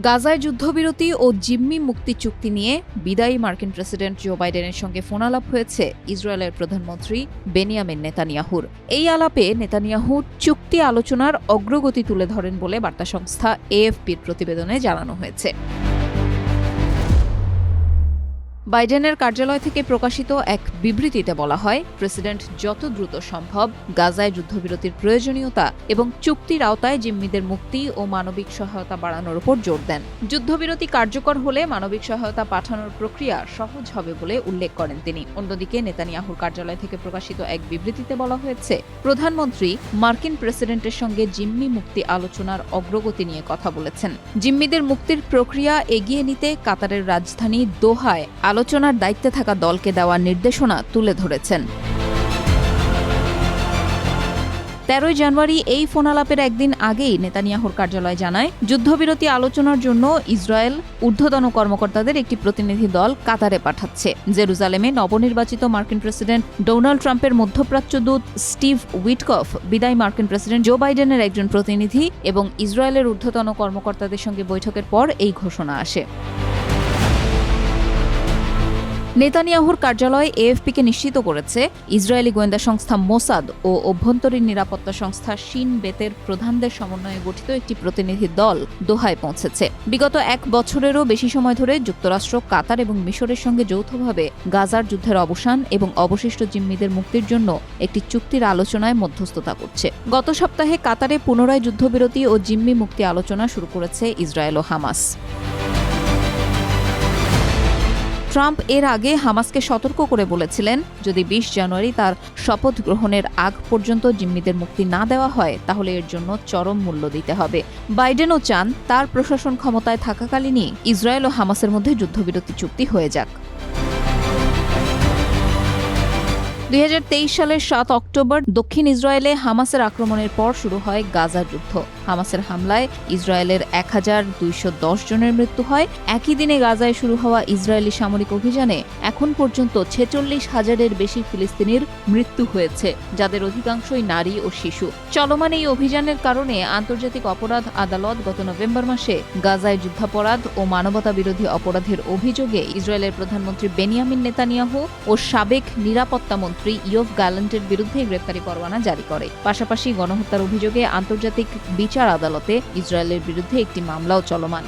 গাজায় যুদ্ধবিরতি ও জিম্মি মুক্তি চুক্তি নিয়ে বিদায়ী মার্কিন প্রেসিডেন্ট জো বাইডেনের সঙ্গে ফোনালাপ হয়েছে ইসরায়েলের প্রধানমন্ত্রী বেনিয়ামিন নেতানিয়াহুর। এই আলাপে নেতানিয়াহু চুক্তি আলোচনার অগ্রগতি তুলে ধরেন বলে বার্তা সংস্থা এএফপির প্রতিবেদনে জানানো হয়েছে। বাইডেনের কার্যালয় থেকে প্রকাশিত এক বিবৃতিতে বলা হয়, প্রেসিডেন্ট যত দ্রুত সম্ভব গাজায় যুদ্ধবিরতির প্রয়োজনীয়তা এবং চুক্তির আওতায় জিম্মিদের মুক্তি ও মানবিক সহায়তা বাড়ানোর উপর জোর দেন। যুদ্ধবিরতি কার্যকর হলে মানবিক সহায়তা পাঠানোর প্রক্রিয়া সহজ হবে বলে উল্লেখ করেন তিনি। অন্যদিকে নেতানিয়াহুর কার্যালয় থেকে প্রকাশিত এক বিবৃতিতে বলা হয়েছে, প্রধানমন্ত্রী মার্কিন প্রেসিডেন্টের সঙ্গে জিম্মি মুক্তি আলোচনার অগ্রগতি নিয়ে কথা বলেছেন। জিম্মিদের মুক্তির প্রক্রিয়া এগিয়ে নিতে কাতারের রাজধানী দোহায় আলোচনার দায়িত্বে থাকা দলকে দেওয়ার নির্দেশনা তুলে ধরেছেন। 13 জানুয়ারি এই ফোনালাপের একদিন আগেই নেতানিয়াহুর কার্যালয় জানায়, যুদ্ধবিরতি আলোচনার জন্য ইসরায়েল ঊর্ধ্বতন কর্মকর্তাদের একটি প্রতিনিধি দল কাতারে পাঠাচ্ছে। জেরুজালেমে নবনির্বাচিত মার্কিন প্রেসিডেন্ট ডোনাল্ড ট্রাম্পের মধ্যপ্রাচ্য দূত স্টিভ উইটকফ, বিদায়ী মার্কিন প্রেসিডেন্ট জো বাইডেনের একজন প্রতিনিধি এবং ইসরায়েলের ঊর্ধ্বতন কর্মকর্তাদের সঙ্গে বৈঠকের পর এই ঘোষণা আসে। নেতানিয়াহুর কার্যালয় এএফপিকে নিশ্চিত করেছে, ইসরায়েলি গোয়েন্দা সংস্থা মোসাদ ও অভ্যন্তরীণ নিরাপত্তা সংস্থা শিন বেতের প্রধানদের সমন্বয়ে গঠিত একটি প্রতিনিধি দল দোহায় পৌঁছেছে। বিগত 1 বছরেরও বেশি সময় ধরে যুক্তরাষ্ট্র, কাতার এবং মিশরের সঙ্গে যৌথভাবে গাজার যুদ্ধের অবসান এবং অবশিষ্ট জিম্মিদের মুক্তির জন্য একটি চুক্তির আলোচনায় মধ্যস্থতা করছে। গত সপ্তাহে কাতারে পুনরায় যুদ্ধবিরতি ও জিম্মি মুক্তি আলোচনা শুরু করেছে ইসরায়েল ও হামাস। ট্রাম্প এর আগে হামাসকে সতর্ক করে বলেছিলেন, যদি 20 জানুয়ারি তার শপথ গ্রহণের আগ পর্যন্ত জিম্মিদের মুক্তি না দেওয়া হয় তাহলে এর জন্য চরম মূল্য দিতে হবে। বাইডেনও চান তার প্রশাসন ক্ষমতায় থাকাকালীনই ইসরায়েল ও হামাসের মধ্যে যুদ্ধবিরতি চুক্তি হয়ে যাক। 2023 সালের 7 অক্টোবর দক্ষিণ ইসরায়েলে হামাসের আক্রমণের পর শুরু হয় গাজা যুদ্ধ। হামাসের হামলায় ইসরায়েলের 1210 জনের মৃত্যু হয়। একই দিনে গাজায় শুরু হওয়া ইসরায়েলি সামরিক অভিযানে এখন পর্যন্ত 46,000-এর বেশি ফিলিস্তিনির মৃত্যু হয়েছে, যাদের অধিকাংশই নারী ও শিশু। চলমান এই অভিযানের কারণে আন্তর্জাতিক অপরাধ আদালত গত নভেম্বর মাসে গাজায় যুদ্ধাপরাধ ও মানবতা বিরোধী অপরাধের অভিযোগে ইসরায়েলের প্রধানমন্ত্রী বেনিয়ামিন নেতানিয়াহু ও সাবেক নিরাপত্তা মন্ত্রী ইয়োভ গ্যালান্টের বিরুদ্ধে গ্রেপ্তারি পরোয়ানা জারি করে। পাশাপাশি গণহত্যার অভিযোগে আন্তর্জাতিক বিচার আদালতে ইসরায়েলের বিরুদ্ধে একটি মামলাও চলমান।